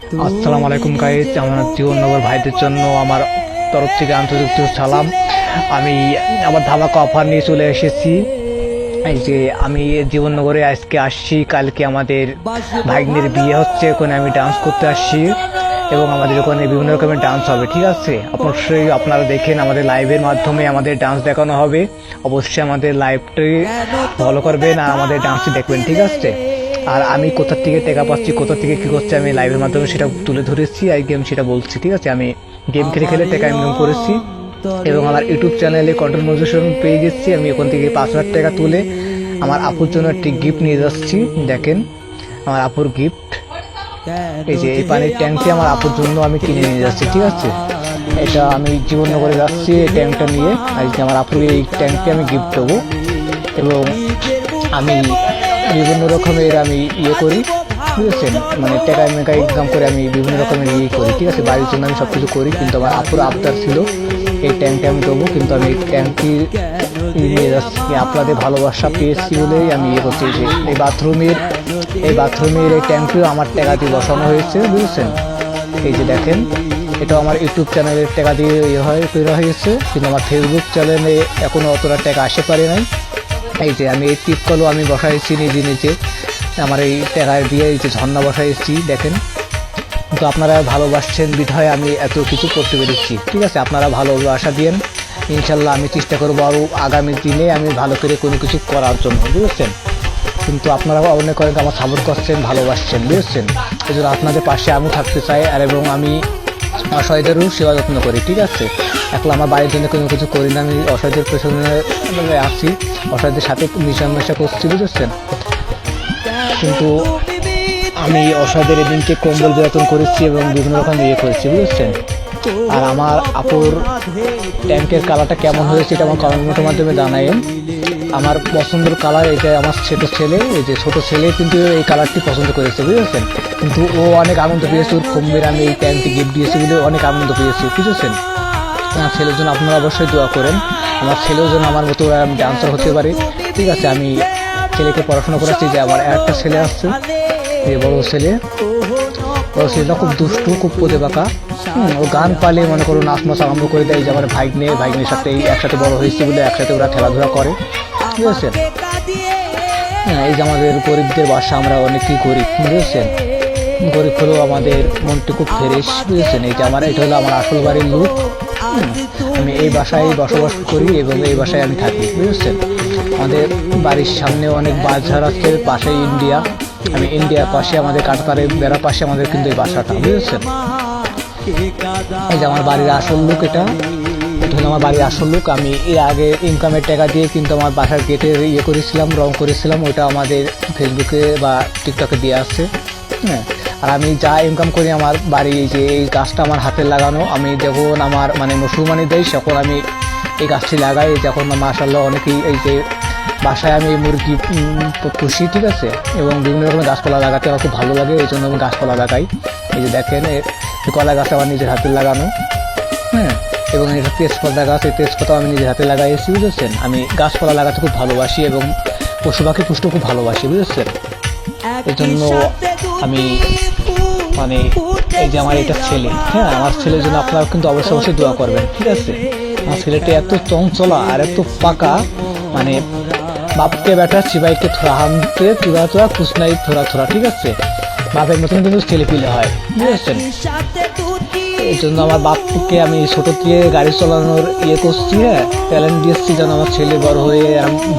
আসসালামু আলাইকুম গাইস, আমার জীবননগর ভাইদের জন্য আমার তরফ থেকে আন্তরিক সালাম। আমি আবার ধামাকা অফার নিয়ে চলে এসেছি। এই যে আমি জীবননগরে আজকে আসছি, কালকে আমাদের ভাগ্নের বিয়ে হচ্ছে, ওখানে আমি ডান্স করতে আসছি এবং আমাদের ওখানে বিভিন্ন রকমের ডান্স হবে। ঠিক আছে, অবশ্যই আপনারা দেখেন, আমাদের লাইভের মাধ্যমে আমাদের ডান্স দেখানো হবে। অবশ্যই আমাদের লাইভটি ফলো করবেন আর আমাদের ডান্সটি দেখবেন। ঠিক আছে, আর আমি কোথা থেকে টাকা পাচ্ছি, কোথা থেকে কি করছি, আমি লাইভের মাধ্যমে সেটা তুলে ধরেছি, আর গেম সেটা বলছি। ঠিক আছে, আমি গেম খেলে খেলে টাকা ইনকাম করেছি এবং আমার ইউটিউব চ্যানেলে কন্টেন্ট মনিটাইজেশন পেয়ে গেছি। আমি ওখান থেকে 5,000 টাকা তুলে আমার আপুর জন্য একটি গিফট নিয়ে যাচ্ছি। দেখেন আমার আপুর গিফট, এই যে এই পানির ট্যাঙ্কটি আমার আপুর জন্য আমি কিনে নিয়ে যাচ্ছি। ঠিক আছে, এটা আমি জীবননগরে যাচ্ছি এই ট্যাঙ্কটা নিয়ে, আর আমার আপুর এই ট্যাঙ্কটি আমি গিফট দেবো। এবং আমি বিভিন্ন রকমের আমি করি, বুঝেছেন, মানে টাকা মেকা ইনকাম করে আমি বিভিন্ন রকমের করি। ঠিক আছে, বাড়ির জন্য আমি সব কিছু করি, কিন্তু আমার আপুর আবদার ছিল এই ট্যাঙ্কটি আমি দেবো, কিন্তু আমি এই ট্যাঙ্কটি নিয়ে যাচ্ছি আপনাদের ভালোবাসা পেয়েছি বলেই আমি করছি। যে এই বাথরুমের এই ট্যাঙ্কটিও আমার টাকা দিয়ে বসানো হয়েছে, বুঝেছেন। এই যে দেখেন, এটা আমার ইউটিউব চ্যানেলের টাকা দিয়ে তৈরি হয়েছে, কিন্তু আমার ফেসবুক চ্যানেলে এখনো অতটা টাকা আসতে পারে নাই। এই যে আমি এই টিপকলও আমি বসাইছি নিজে নিজে, আমার এই টাকা দিয়ে এই যে ঝর্ণা বসাইছি, দেখেন। তো আপনারা ভালোবাসছেন বিধায় আমি এত কিছু করতে পেরেছি। ঠিক আছে, আপনারা ভালোবাসা দিয়েন, ইনশাল্লাহ আমি চেষ্টা করবো আরও আগামী দিনে আমি ভালো করে কোনো কিছু করার জন্য, বুঝেছেন। কিন্তু আপনারা অনেক অনেক আমার সাপোর্ট করছেন, ভালোবাসছেন, বুঝেছেন। এই জন্য আপনাদের পাশে আমি থাকতে চাই, আর এবং আমি অসহায়দেরও সেবা যত্ন করি। ঠিক আছে, একলা আমার বাড়ির জন্য কোনো কিছু করি না, আমি অসহায়দের পেছনে আসি, অসহায়দের সাথে মিশামেশা করছি, বুঝেছেন। কিন্তু আমি অসহায়দের এদিনকে কম্বল বিতরণ করেছি এবং বিভিন্ন রকম করেছি, বুঝেছেন। আর আমার আপুর ট্যাঙ্কের কালারটা কেমন হয়েছে এটা আমার কমেন্টের মাধ্যমে জানাইন। আমার পছন্দের কালার এটা, আমার ছোটো ছেলে, এই যে ছোটো ছেলে কিন্তু এই কালারটি পছন্দ করেছে, বুঝেছেন। কিন্তু ও অনেক আনন্দ পেয়েছে, ওর কম্বের আমি এই ট্যাঙ্কটি গিফট দিয়েছি বলে অনেক আনন্দ পেয়েছি, বুঝেছেন। আমার ছেলের জন্য আপনারা অবশ্যই দোয়া করেন, আমার ছেলেও যেন আমার মতো ডান্সার হতে পারে। ঠিক আছে, আমি ছেলেকে পড়াশোনা করাচ্ছি। যে আমার একটা ছেলে আসছে, এই বড় ছেলেটা খুব দুষ্টু, খুব পদে বাঁকা। ও গান পালে মনে করো নাচ নাচ আরম্ভ করে দেয়। যে আমার ভাগ্নের সাথে একসাথে বড় হয়েছে বলে একসাথে ওরা খেলাধুলা করে, ঠিক আছে। এই যে আমাদের গরিবদের বাসা, আমরা অনেকেই গরিব, বুঝেছেন। গরিব হলেও আমাদের মনটি খুব ফ্রেশ, বুঝেছেন। এই যে এটা হলো আমার আসল বাড়ির লোক। আমি এই বাসায় বসবাস করি এবং এই বাসায় আমি থাকি, বুঝেছেন। আমাদের বাড়ির সামনে অনেক বাজার আছে, পাশে ইন্ডিয়া, আমি ইন্ডিয়ার পাশে, আমাদের কাটাতারের বেড়ার পাশে আমাদের কিন্তু এই বাসাটা, বুঝেছেন। এই যে আমার বাড়ির আসল লোক, এটা হলো আমার বাড়ির আসল লোক। আমি এর আগে ইনকামের টাকা দিয়ে কিন্তু আমার বাসার গেটের করেছিলাম, রং করেছিলাম, ওইটা আমাদের ফেসবুকে বা টিকটকে দিয়ে আসছে। হ্যাঁ, আর আমি যা ইনকাম করি আমার বাড়ি, এই যে এই গাছটা আমার হাতের লাগানো, আমি যখন আমার মানে মুসলমানি দেয় তখন আমি এই গাছটি লাগাই। যখন মাশাআল্লাহ অনেকেই এই যে বাসায় আমি মুরগি পুষি, ঠিক আছে, এবং বিভিন্ন রকমের গাছপালা লাগাতে আমার খুব ভালো লাগে, এই জন্য আমি গাছপালা লাগাই। এই যে দেখেন, এই কলা গাছ আমার নিজের হাতে লাগানো, হ্যাঁ, এবং এটা তেজপাতা গাছ, এই তেজপাতাও আমি নিজের হাতে লাগাইছি, বুঝেছেন। আমি গাছপালা লাগাতে খুব ভালোবাসি এবং পশু পাখি পুষতে খুব ভালোবাসি, বুঝেছেন। এই জন্য আমি মানে এই যে আমার এটা ছেলে, হ্যাঁ, আমার ছেলের জন্য আপনারা কিন্তু অবশ্যই অবশ্যই দোয়া করবেন, ঠিক আছে। আমার ছেলেটা এত চঞ্চলা আর এত পাকা, মানে বাপকে বেটা চিবাইকে থোড়া হামতে তুরা তোরা কুসনাই থোড়া থোড়া, ঠিক আছে। বাপের মতন কিন্তু ছেলে পিলে হয়, বুঝেছেন। এই জন্য আমার বাপকে আমি ছোট থেকে গাড়ি চালানোর করছি, হ্যাঁ, ট্যালেন্ট দিয়েছি যেন আমার ছেলে বড় হয়ে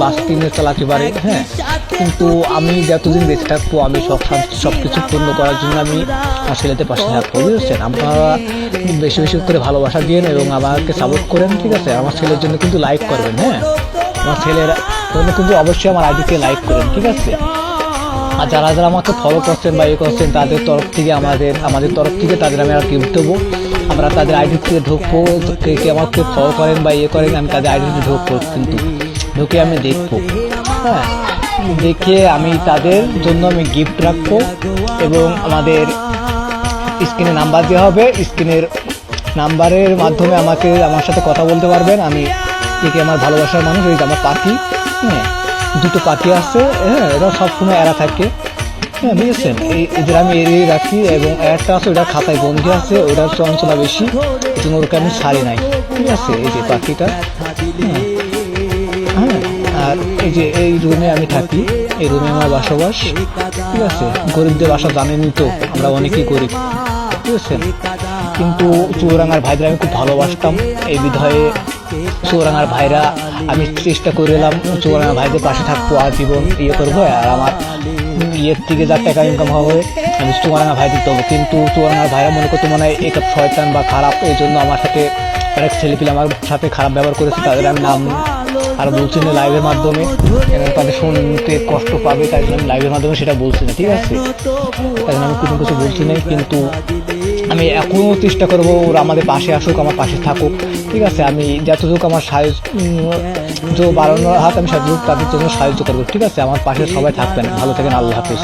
বাস কিনে চালাতে পারে, হ্যাঁ। কিন্তু আমি যতদিন বেঁচে থাকবো আমি সব কিছু পূর্ণ করার জন্য আমি আমার ছেলেদের পাশে থাকবো, বুঝেছেন। আপনারা বেশি বেশি করে ভালোবাসা দিন এবং আমাকে সাপোর্ট করেন, ঠিক আছে। আমার ছেলের জন্য কিন্তু লাইক করবেন, হ্যাঁ, আমার ছেলের জন্য কিন্তু অবশ্যই আমার আইডিকে লাইক করেন, ঠিক আছে। আর যারা যারা আমাকে ফলো করছেন বা করছেন তাদের তরফ থেকে আমাদের তরফ থেকে তাদের আমি আর গিফট দেবো। আমরা তাদের আইডি থেকে ঢুকবো, কে আমাকে ফলো করেন বা করেন, আমি তাদের আইডিতে ঢুকবো, কিন্তু ঢুকে আমি দেখবো, হ্যাঁ, দেখে আমি তাদের জন্য আমি গিফট রাখবো। এবং আমাদের স্ক্রিনে নাম্বার দেওয়া হবে, স্ক্রিনের নাম্বারের মাধ্যমে আমার সাথে কথা বলতে পারবেন। আমি দেখি আমার ভালোবাসার মানুষ, এই যে আমার পাখি, হ্যাঁ, দুটো পাখি আছে, হ্যাঁ, এরা সবসময় এরা থাকে, হ্যাঁ বুঝেছেন, এদের আমি এড়িয়ে রাখি, এবং একটা আছে ওটা খাতায় বন্দি আছে, ওটার চঞ্চলা বেশি, এই জন্য ওকে আমি ছাড়ি নাই। ঠিক আছে, এই যে পাখিটা। হ্যাঁ, আর এই যে এই রুমে আমি থাকি, এই রুমে আমার বসবাস। ঠিক আছে, গরিবদের বাসা জানেনই তো, আমরা অনেকেই গরিব, বুঝেছেন। কিন্তু চুয়াডাঙ্গার ভাইদের আমি খুব ভালোবাসতাম, এই বিধয়ে চুয়াডাঙ্গার ভাইরা, আমি চেষ্টা করে এলাম চুয়াডাঙ্গার ভাইদের পাশে থাকবো, আজীবন ইয়ে করবো, আর আমার ইয়ের থেকে যা টাকা ইনকাম হবে আমি চুয়াডাঙ্গা ভাই দিতে হবে। কিন্তু চুয়াডাঙ্গার ভাইরা মনে করতো মনে হয় এটা শয়তান বা খারাপ, এই জন্য আমার সাথে অনেক ছেলেপিলে আমার সাথে খারাপ ব্যবহার করেছে, তাদের আমি নাম আর বলছি না লাইভের মাধ্যমে, এবং তাদের শুনতে কষ্ট পাবে, তাই জন্য আমি লাইভের মাধ্যমে সেটা বলছি না। ঠিক আছে, তাই জন্য আমি কোনো কিছু বলছি না, কিন্তু আমি এখনও চেষ্টা করবো ওরা আমাদের পাশে আসুক, আমার পাশে থাকুক। ঠিক আছে, আমি যতটুকু আমার সাহায্য বাড়ানোর হাত আমি সাহায্য তাদের জন্য সাহায্য করবো। ঠিক আছে, আমার পাশে সবাই থাকবেন, ভালো থাকেন, আল্লাহ হাফিজ।